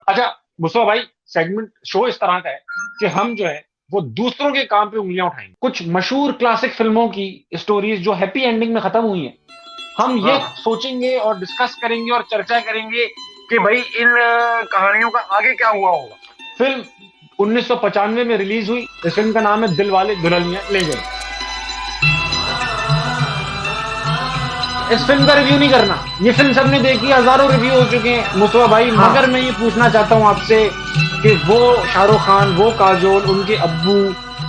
अच्छा मुस्तफा भाई, segment show इस तरह का है कि हम जो है वो दूसरों के काम पे उंगलियां उठाएंगे। कुछ मशहूर क्लासिक फिल्मों की स्टोरीज जो हैप्पी एंडिंग में खत्म हुई हैं, हम ये हाँ सोचेंगे और डिस्कस करेंगे और चर्चा करेंगे कि भाई इन कहानियों का आगे क्या हुआ होगा। फिल्म 1995 में रिलीज हुई। इस फिल्म का नाम है दिल वाले दुल्हनिया ले जाएंगे। इस फिल्म का रिव्यू नहीं करना, ये फिल्म सबने देखी, हजारों रिव्यू हो चुके हैं मुस्तफा भाई। मगर मैं हाँ। ये पूछना चाहता हूं आपसे कि वो शाहरुख खान, वो काजोल, उनके अब्बू,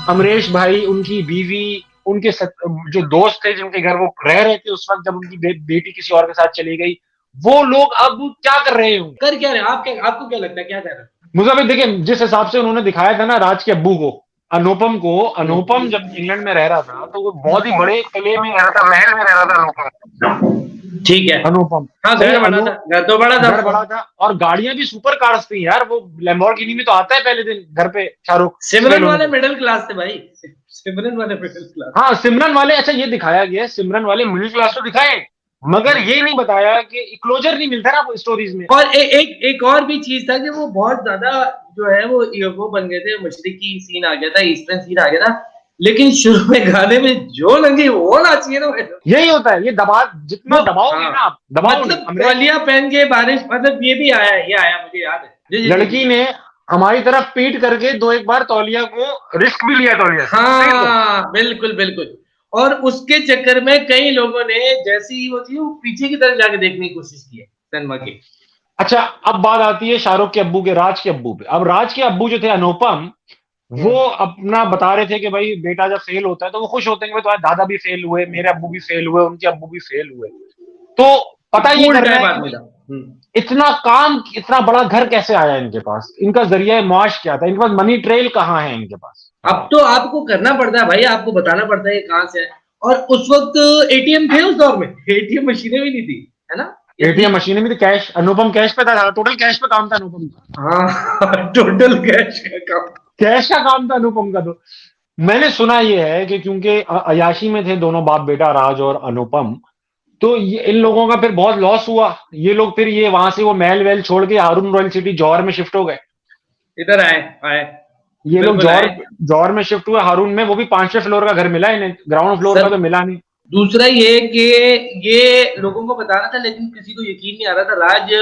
अमरीश भाई, उनकी बीवी, उनके जो दोस्त थे जिनके घर वो रह रहे थे उस वक्त जब उनकी बेटी किसी और के साथ चली गई, वो लोग अब क्या कर रहे होंगे? कर क्या रहे हैं? आप क्या, आपको क्या लगता है क्या कर रहे हैं? मुझे भाई देखिए, जिस हिसाब से उन्होंने दिखाया था ना राज के अब्बू को, अनुपम को, अनुपम जब इंग्लैंड में रह रहा था तो वो बहुत ही बड़े किले में रह रहा था, महल में रह रहा था अनुपम। ठीक है। अनुपम हाँ भाई, घर बड़ा था, घर तो बड़ा था घर उसका। बड़ा था और गाड़ियां भी सुपर कार्स थी यार। वो लैम्बोर्गिनी में तो आता है पहले दिन घर पे शाहरुख सिमरन स्टेलोन वाले के। मिडिल क्लास थे भाई, सिमरन वाले मिडिल क्लास। हाँ सिमरन वाले, अच्छा ये दिखाया गया है, सिमरन वाले मिडिल क्लास तो दिखाए, मगर ये नहीं बताया कि क्लोजर नहीं मिलता ना वो स्टोरीज में। और एक और भी चीज था कि वो बहुत ज्यादा जो है वो बन गए थे, मशरकी सीन आ गया था, ईस्टर्न सीन आ गया था। लेकिन शुरू में गाने में जो लगी वो होना चाहिए ना भाई। यही होता है, ये दबाव, जितना वो दबाओगे हाँ, ना आप, दबाओ नहीं। मतलब अमरीश, तौलिया पहन के बारिश, मतलब ये भी आया है, ये आया मुझे याद है। जी जी जी जी। लड़की ने हमारी तरफ पीट करके दो एक बार तौलिया को रिस्क भी लिया, तौलिया से पीट दो। हाँ बिल्कुल बिल्कुल। और उसके चक्कर में कई लोगों ने जैसी ही वो थी वो पीछे की तरफ जाके देखने की कोशिश की है सनमा के। अच्छा अब बात आती है शाहरुख के अब्बू के, राज के अब्बू पे। अब राज के अब्बू जो थे अनुपम, वो हम्म। अपना बता रहे थे कि भाई बेटा जब फेल होता है तो वो खुश होते हैं कि भाई तुम्हारे दादा भी फेल हुए, मेरे अब्बू भी फेल हुए, उनके अब्बू भी फेल हुए। तो पता ये कूल कर रहे टाइप हैं कि आदमी भाई था। इतना काम, इतना बड़ा घर कैसे आया इनके पास, इनका जरिया मुआश क्या था, इनके पास मनी ट्रेल कहाँ है इनके पास। अब तो आपको करना पड़ता है भाई, आपको बताना पड़ता है ये कहाँ से है। और उस वक्त एटीएम थे उस दौर में, एटीएम मशीनें भी नहीं थी, है ना? या थी? एटीएम मशीनें भी तो, कैश, अनुपम कैश पे था, टोटल कैश पे काम था अनुपम का। हाँ टोटल कैश का काम। कैश का काम था अनुपम का। तो मैंने सुना ये है कि क्योंकि अयाशी में थे दोनों बाप बेटा, राज और अनुपम, तो ये इन लोगों का फिर बहुत लॉस हुआ। ये लोग फिर ये वहां से वो महल वहल छोड़ के हारून रॉयल सिटी जौहर में शिफ्ट हो गए। इधर आए आए। ये लोग बिल्कुल जौहर, आए। जौहर में शिफ्ट हुए हारून में, वो भी 5वें फ्लोर का घर मिला इन्हें, ग्राउंड फ्लोर सर का तो मिला नहीं। दूसरा ये कि ये लोगों को बताना था लेकिन किसी को यकीन नहीं आ रहा था। राज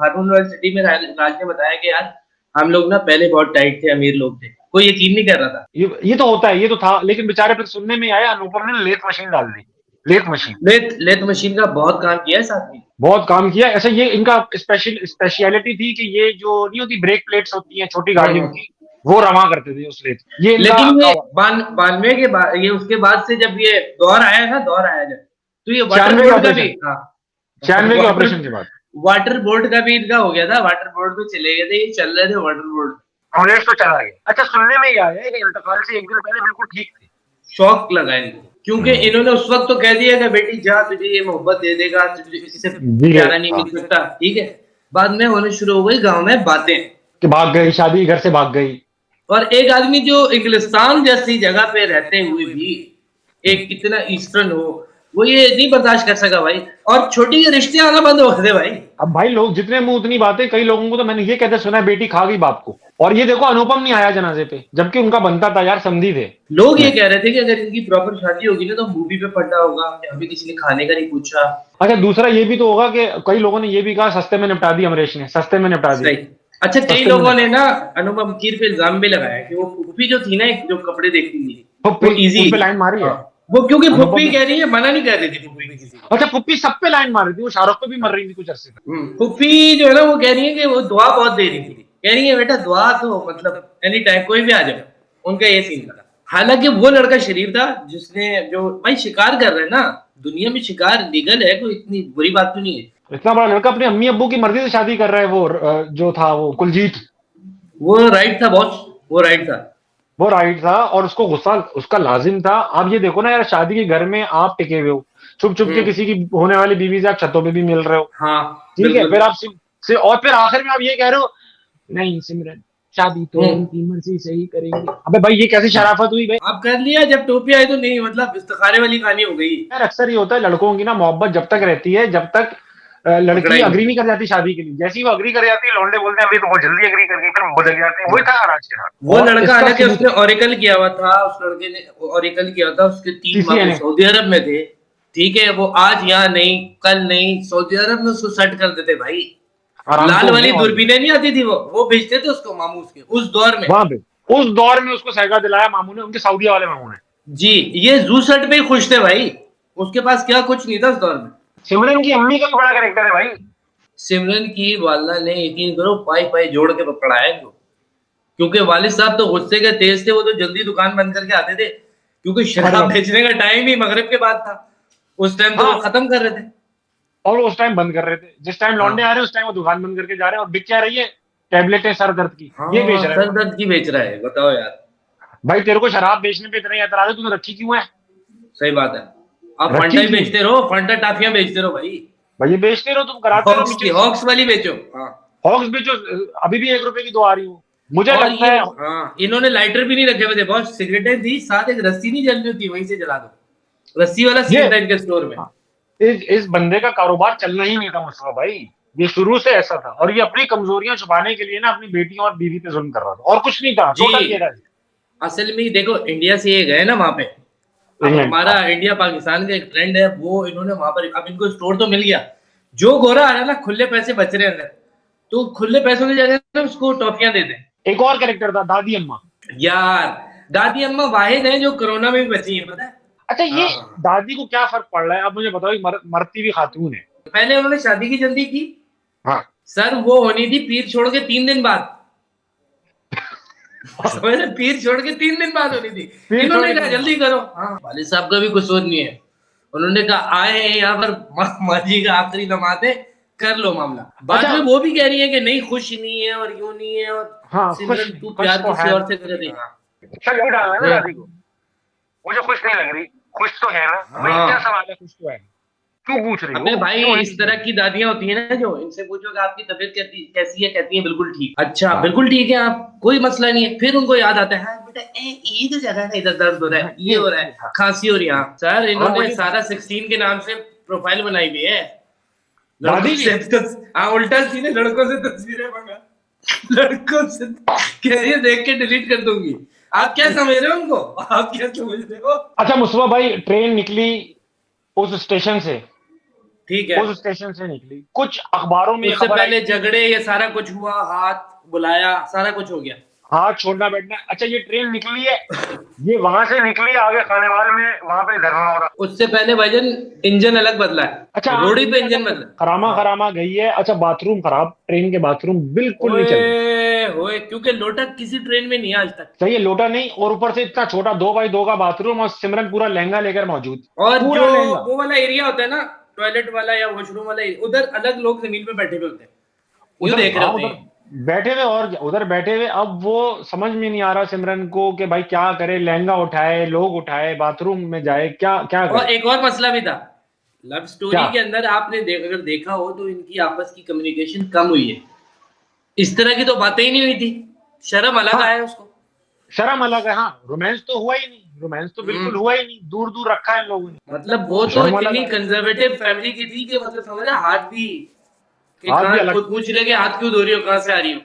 हारून यूनिवर्सिटी में राज ने बताया कि यार हम लोग ना पहले बहुत टाइट थे, अमीर लोग थे, कोई यकीन नहीं कर रहा था। ये तो होता है, ये तो था, लेकिन बेचारे फिर सुनने में आया अनुपम ने लेथ मशीन डाल दी। Lathe machine, lathe lathe machine का बहुत काम किया है इस आदमी ने। बहुत काम किया। ऐसा ये इनका स्पेशलिटी थी कि ये जो नहीं होती ब्रेक प्लेट्स होती हैं छोटी गाड़ियों हम्म। की, वो रवा करते थे उस लेथ, ये इनका लेकिन ये काम। 92 के बाद, ये उसके बाद से जब ये दौर आया ना, दौर आया जब, तो ये वाटर 96 के बोर्ड का भी, ऑपरेशन, हाँ 96 के वाटर ऑपरेशन के बाद वाटर बोर्ड का भी इनका हो गया था। वाटर बोर्ड में चले गए थे, ये चल रहे थे वाटर बोर्ड। अमरीश तो चला गया। अच्छा सुनने में ही आया है कि इंतकाल से एक दिन पहले बिल्कुल ठीक थे। शौक लगा इनको, क्योंकि इन्होंने उस वक्त तो कह दिया कि बेटी जा, तुझे ये मोहब्बत दे देगा, तुझे इससे जी प्यारा नहीं हाँ, मिल सकता, ठीक है। बाद में होने शुरू हो गई गांव में बातें। कि भाग गई, शादी घर से भाग गई। और एक आदमी जो इंग्लिस्तान जैसी जगह पे रहते हुए भी एक कितना ईस्टर्न हो, वो ये नहीं बर्दाश्त कर सका भाई। और छोटी के रिश्ते आना बंद हो गए भाई। अब भाई लोग जितने मुंह उतनी बातें, कई लोगों को तो मैंने ये कहते सुना है बेटी खा गई बाप को। और ये देखो अनुपम नहीं आया जनाजे पे, जबकि उनका बनता था यार, समधी थे। लोग ये कह रहे थे कि अगर इनकी प्रॉपर शादी होगी ना तो मूवी पे पड़ता होगा कि अभी किसी ने खाने का नहीं पूछा। अच्छा दूसरा ये भी तो होगा कि कई लोगों ने ये भी कहा सस्ते में निपटा दी, अमरीश ने सस्ते में निपटा दी। सही। अच्छा कई सस्ते में लोगों ने ना अनुपम कीर पे इल्जाम भी लगाया कि वो फुप्पी जो थी ना, जो कपड़े देखती थी, वो फुप्पी इजी, उन पे लाइन मारी हाँ है वो क्योंकि अनुपम फुप्पी ने। कह रही है, मना नहीं कर रही थी फुप्पी किसी को। अच्छा फुप्पी सब पे लाइन मार रही थी, वो शाहरुख पे भी मर रही थी कुछ अरसे तक। फुप्पी जो है ना वो कह रही है कि वो दुआ बहुत दे रही थी, कह रही है बेटा दुआ तो मतलब एनी टाइम कोई भी आ जाए, उनका ये सीन था। हालांकि वो लड़का शरीफ था जिसने, जो भाई शिकार कर रहे हैं ना दुनिया में, शिकार लीगल है, कोई इतनी बुरी बात तो नहीं है। इतना बड़ा लड़का अपने अम्मी अब्बू की मर्जी से शादी कर रहा है। वो जो था वो कुलजीत, वो राइट था बॉस, वो राइट था। वो राइट था और उसको गुस्सा उसका लाजिम था। आप ये देखो ना यार, शादी के घर में आप टिके हुए हो, छुप छुप के हम्म। किसी की होने वाली बीवी से आप छतों पे भी मिल रहे हो, हाँ ठीक है, बिल्कुल। फिर आप और फिर आखिर में आप ये कह रहे हो नहीं सिमरन, शादी तो हम्म। उनकी मर्जी से ही करेंगे। अबे भाई ये कैसी शराफत हुई भाई। आप कर लिया, जब टोपी आई तो नहीं, मतलब इस्तिखारे वाली कहानी हो गई। यार अक्सर ये होता है लड़कों की ना मोहब्बत जब तक रहती है, जब तक लड़की पकड़ाई अग्री नहीं कर जाती शादी के लिए, जैसे ही वो अग्री कर जाती है लौंडे बोलते हैं अभी तो बहुत जल्दी अग्री कर गई, फिर बदल जाते हैं। वही था राज के साथ। वो और लड़का इसका हालांकि शुरू उसने ओरेकल किया हुआ था, उस लड़के ने ओरेकल किया था, उसके 3 बाप TCNA सऊदी अरब में थे। ठीक है, वो आज यहाँ नहीं, कल नहीं, सऊदी अरब में उसको सेट कर देते भाई। लाल आरामको में वाली और दूरबीनें नहीं आती थी, वो भेजते थे उसको मामूस के उस दौर में। वहां पे उस दौर में उसको सैगा दिलाया मामू ने, उनके सऊदीया वाले मामू ने। जी, ये जू सेट पे ही खुश थे भाई, उसके पास क्या कुछ नहीं था उस दौर में। सिमरन की अम्मी का भी बड़ा कैरेक्टर है भाई। सिमरन की वालदा ने यकीन करो पाई पाई जोड़ के पकड़ाया इनको, क्योंकि वालिद साहब तो गुस्से के तेज थे, वो तो जल्दी दुकान बंद करके आते थे, क्योंकि शराब मतलब बेचने का टाइम ही मगरिब के बाद था। उस टाइम तो वो हाँ, खत्म कर रहे थे। और वो उस टाइम बंद कर रहे थे, जिस टाइम लौंडे हाँ आ रहे हैं उस टाइम वो दुकान बंद करके जा रहे हैं, और बिक क्या रही है, टैबलेटें सर दर्द की, ये बेच हाँ, रहे हैं सर वो। दर्द की बेच रहा है, बताओ यार। भाई तेरे को शराब बेचने पे इतना एतराज है, तूने रखी क्यों है? सही बात है। आप फंटा रखी ही क्यों? बेचते रहो, फंटा टाफियां बेचते रहो भाई। भाई ये बेचते रहो, तुम कराते रहो हॉक्स नीचे की, से। हॉक्स वाली बेचो। हाँ। हॉक्स बेचो, अभी भी 1 रुपए की दो आ रही हूँ, मुझे और लगता ये, है। हाँ, इन्होंने लाइटर भी नहीं रखे हुए थे, बहुत सिगरेटें थी, साथ एक रस्सी नहीं जल रही थी, वहीं से जला दो, रस्सी वाला ये सीन था इनके स्टोर में। हाँ, इस बंदे का कारोबार चलना ही नहीं था मुस्तफा भाई, ये शुरू से ऐसा था, और ये अपनी कमजोरियां छुपाने के लिए ना अपनी बेटियों और बीवी पे जुल्म कर रहा था, और कुछ नहीं था, जी, टोटल ये था। असल में देखो, इंडिया से ये गए ना वहां पे, अब इंग्लैंड, हमारा हाँ। इंडिया पाकिस्तान का एक ट्रेंड है, वो इन्होंने वहां पर, अब इनको स्टोर तो मिल गया, जो गोरा आ रहा है ना, खुले पैसे बच रहे हैं अंदर, तो खुले पैसों की जगह ना उसको टॉफियां दे दें। एक और कैरेक्टर था दादी अम्मा। यार, दादी अम्मा वाहिद है जो कोरोना में भी बची है, पता है। अच्छा, ये हाँ, दादी को क्या फर्क पड़ रहा है अब मुझे बताओ, मरती हुई खातून है। पहले उन्होंने शादी की जल्दी की, हाँ। सर वो होनी थी पीर छोड़ के 3 दिन बाद। समझ रहे? पीर छोड़ के 3 दिन बाद होनी थी। फिर छोड़ इन्होंने के कहा जल्दी करो। हाँ, वालिद साहब का भी कसूर नहीं है, उन्होंने कहा आए हैं यहाँ पर माँ जी का आखिरी नमाज है, कर लो मामला। बाद अच्छा, में वो भी कह रही है कि नहीं, खुश नहीं है और यूं नहीं है, और हाँ, खुश सिमरन नहीं, तू खुश प्यार तो किसी है और से कर रही है। नहीं। शक भी डालना है ना हाँ, दादी को, मुझे खुश नहीं लग रही, खुश तो है ना भाई, क्या हाँ। सवाल है, खुश तो है, क्यों पूछ रही अबे हो, भाई, क्यों इस नहीं तरह चाहिए? की दादियां होती है ना, जो इनसे पूछो कि आपकी तबीयत कैसी है, कहती है बिल्कुल ठीक। अच्छा, हाँ, बिल्कुल ठीक है आप, कोई मसला नहीं है, फिर उनको याद आता है, हाँ बेटा, ये तो जगह है, इधर दर्द हो रहा हाँ, है, ये हो रहा है, हाँ। खांसी हो रही है। हाँ सर, और इन्होंने मुझे सारा 16 के नाम से प्रोफाइल बनाई हुई है, लड़कों दादी से की हाँ, उल्टा सीधे लड़कों से तस्वीरें मंगा, लड़कों से कह रही है देख के डिलीट कर दूंगी। आप क्या समझ रहे हो उनको, आप क्या समझ रहे हो? अच्छा मुस्तफा भाई, ट्रेन निकली उस स्टेशन से, ठीक है, उस स्टेशन से निकली, कुछ अखबारों में ये उससे खबर आई पहले थी। झगड़े, ये सारा कुछ हुआ, हाथ बुलाया, सारा कुछ हो गया। हाथ छोड़ना बैठना, अच्छा ये ट्रेन निकली है, ये वहां से निकली आगे खानेवाल में, वहां पे धरना हो रहा। उससे पहले भाईजान इंजन अलग बदला अच्छा है, हाँ, रोडी पे इंजन इंजन अलग बदला खरामा है। हाँ, खरामा गई है। अच्छा बाथरूम खराब, ट्रेन के बाथरूम बिल्कुल नहीं चल रहे। ओए होए, क्योंकि लोटक किसी ट्रेन में नहीं है आज तक। सही है, लोटा नहीं, और ऊपर से इतना छोटा 2x2 का बाथरूम, और सिमरन पूरा लहंगा लेकर मौजूद, और जो पूरा लहंगा। वो वाला एरिया होता है ना, टॉयलेट वाला या वॉशरूम वाला उधर अलग लोग जमीन पे बैठे हुए होते हैं, यूं उधर देख रहे हाँ, होते उधर हैं। बैठे हुए, और उधर बैठे हुए, अब वो समझ में नहीं आ रहा सिमरन को कि भाई क्या करे, लहंगा उठाए, लोग उठाए, बाथरूम में जाए, क्या क्या और करे। एक और मसला भी था, लव क्या? स्टोरी के अंदर आपने अगर देखा हो तो इनकी आपस की कम्युनिकेशन कम हुई है, इस तरह की तो बातें ही नहीं हुई थी, शर्म अलग हाँ, आया उसको। शर्म अलग है, हाँ, रोमांस तो हुआ ही नहीं, रोमांस तो बिल्कुल हम्म हुआ ही नहीं, दूर दूर रखा है इन लोगों ने। मतलब वो तो शर्म अलग इतनी आया, कंजर्वेटिव फैमिली की थी कि मतलब समझ रहे, हाथ भी कि हाथ भी कहाँ अलग, खुद पूछ ले कि हाथ क्यों धो रही हो, कहाँ से आ रही हो,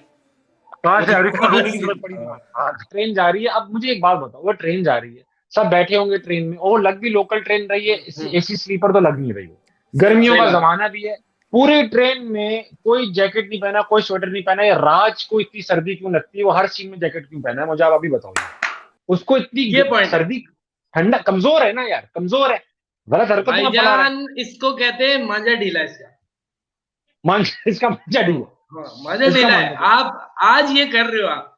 कहाँ से आ रही, मतलब वो कहाँ अलग धोने की जरूरत सीन। पड़ी हाँ, तुम्हारे? हाँ, ट्रेन जा रही है, अब मुझे एक बात बताओ, वो ट्रेन जा रही है, सब बैठे होंगे ट्रेन में, और लग भी लोकल ट्रेन रही है, हम्म, एसी स्लीपर तो लग नहीं रही है, गर्मियों सही का बात। जमाना भी है, पूरी ट्रेन में कोई जैकेट नहीं पहना, कोई स्वेटर नहीं पहना, ये राज को इतनी सर्दी क्यों लगती है, वो हर सीन में जैकेट क्यों पहना है, मुझे आप अभी बताओ उसको इतनी ये पॉइंट है सर्दी, ठंडा, कमजोर है ना यार, कमजोर है, गलत हरकतों में पड़ा रहा है। भाईजान, इसको कहते हैं मांझा ढीला इसका। मान इसका मजा हाँ, नहीं है, हाँ, मांझा इसका ढीला है। मानना चाहिए। आप आज ये कर रहे हो आप,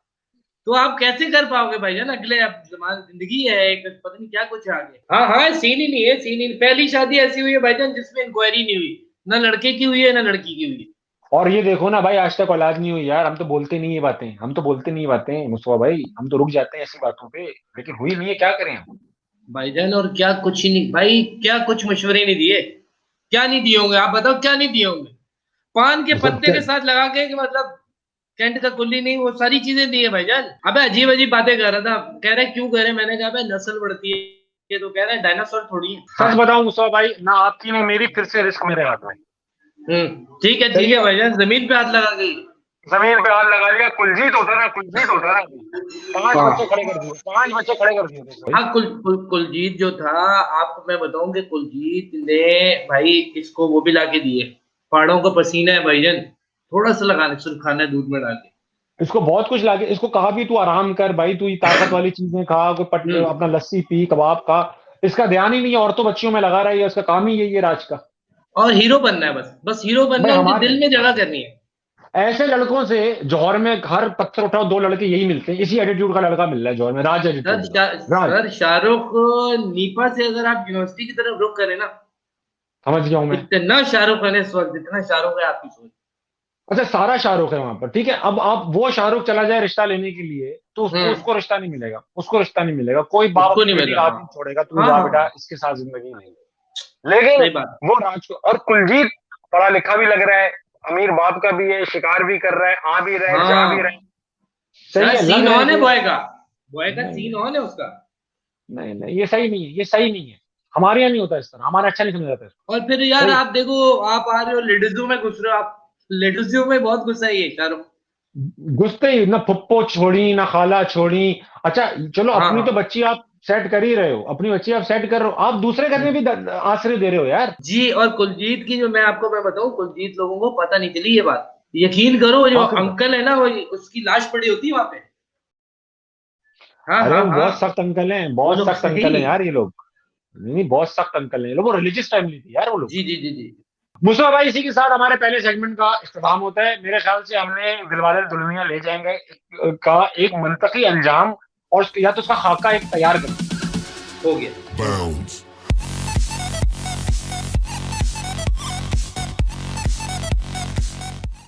तो आप कैसे कर पाओगे भाईजान, अगले अब जमाना जिंदगी है एक, पता नहीं क्या कुछ है आगे। हाँ हाँ, सीन ही नहीं है, सीन ही नहीं। पहली शादी ऐसी हुई है भाईजान जिसमें इंक्वायरी नहीं हुई, ना लड़के की हुई है ना लड़की की हुई है। और ये देखो ना भाई, आज तक औलाद नहीं हुई यार, हम तो बोलते नहीं ये बातें, हम तो बोलते नहीं ये बातें मुस्तफा भाई, हम तो रुक जाते हैं ऐसी बातों पे, लेकिन हुई नहीं है, क्या करें हम। भाईजान, और क्या कुछ ही नहीं भाई, क्या कुछ मशवरे नहीं दिए, क्या नहीं दिए होंगे, आप बताओ क्या नहीं दिए होंगे, पान के मतलब पत्ते के साथ लगा के कि मतलब कैंट का कुल्ली नहीं, वो सारी चीजें दी है भाईजान। अबे अजीब अजीब बातें कर रहा था, कह रहे क्यों कह रहे, मैंने कहा भाई नस्ल बढ़ती है, तो कह रहे डायनासोर थोड़ी है। हाँ, सच बताऊं मुस्तफा भाई, ना आपकी ना मेरी, फिर से रिस्क मेरे हाथ में। ठीक है भाईजान, जमीन पे हाथ लगा गई। जमीन पे हाथ लगा लिया। कुलजीत होता ना 5 हाँ बच्चे खड़े कर दिए, 5 बच्चे खड़े कर दिए थे भाई। हाँ, कुलजीत जो था, आपको मैं बताऊं कि कुलजीत ने भाई इसको वो भी लाके दिए, पहाड़ों का पसीना है भाईजान, थोड़ा सा लगाने सुखाना है दूध में डाल के। इसको बहुत कुछ लागे, इसको कहा भी तू आराम कर भाई, तू ये ताकत वाली चीजें खा, कोई हम्म अपना लस्सी पी, कबाब खा। इसका ध्यान ही नहीं है, औरतों बच्चियों में लगा रहा है, इसका काम ही यही है राज का। और हीरो बनना है, बस बस हीरो बनना भाई है, उनके हमारे दिल में जगह करनी है। ऐसे लड़कों से जौहर में हर पत्थर उठाओ 2 लड़के यही मिलते हैं, इसी एटीट्यूड का लड़का मिल रहा है जौहर में, राज एटीट्यूड का। राज, सर शाहरुख नीपा से अगर आप यूनिवर्सिटी की तरफ रुक करें ना, समझ गया हूं मैं। इतना शाहरुख है इस वक्त, इतना शाहरुख है आपकी सोच। अच्छा, सारा शाहरुख है वहां पर, ठीक है। अब आप वो शाहरुख चला जाए रिश्ता लेने के लिए, तो उसको हम्म उसको रिश्ता नहीं मिलेगा, उसको रिश्ता नहीं मिलेगा। कोई बाप उसको अपनी नहीं बेटी मिला, का हाथ हाँ नहीं छोड़ेगा, तू हाँ जा बेटा हाँ, इसके साथ जिंदगी नहीं। लेकिन सही बात। वो राज को, और कुलजीत पढ़ा लिखा भी लग रहा है, अमीर बाप का भी है, शिकार भी कर रहा है, आ भी रहा है, जा भी रहा है। हाँ सही सर, है, लग सीन रहा है ऑन है कि बॉय का नहीं सीन नहीं ऑन है उसका। नहीं नहीं, ये सही नहीं है, ये सही नहीं है। हमारे यहाँ नहीं होता इस तरह, हमारा अच्छा नहीं समझा जाता इसको। और फिर यार सही। आप देखो, आप आ रहे हो लेडीजों में घुस रहे हो, आप लेडीजों में बहुत गुस्सा है ये शाहरुख। घुसते ही ना फुप्पो छोड़ी ना खाला छोड़ी। अच्छा, चलो हाँ अपनी तो हाँ बच्ची आप सेट कर ही रहे हो, अपनी बच्ची आप सेट कर रहे हो, आप दूसरे घर में भी आश्रय दे रहे हो यार। जी। और कुलजीत की जो मैं बताऊं, कुलजीत लोगों को पता नहीं चली ये बात, यकीन करो, वो जो आखिर तक। अंकल है ना, वो उसकी लाश पड़ी होती है वहां पे। हाँ अरे हाँ वो हाँ, बहुत सख्त अंकल हैं, वो बहुत लोग सख्त सही। अंकल हैं यार ये लोग। नहीं नहीं, बहुत सख्त अंकल हैं ये लोग, वो रिलीजियस फैमिली थी यार वो लोग। जी जी जी जी। मुस्तफा भाई, इसी के साथ हमारे पहले सेगमेंट का इख्तिताम होता है। मेरे ख्याल से हमने दिलवाले दुल्हनिया ले जाएंगे का एक मंतकी अंजाम, और या तो उसका खाका एक तैयार कर। हो गया। Bounce.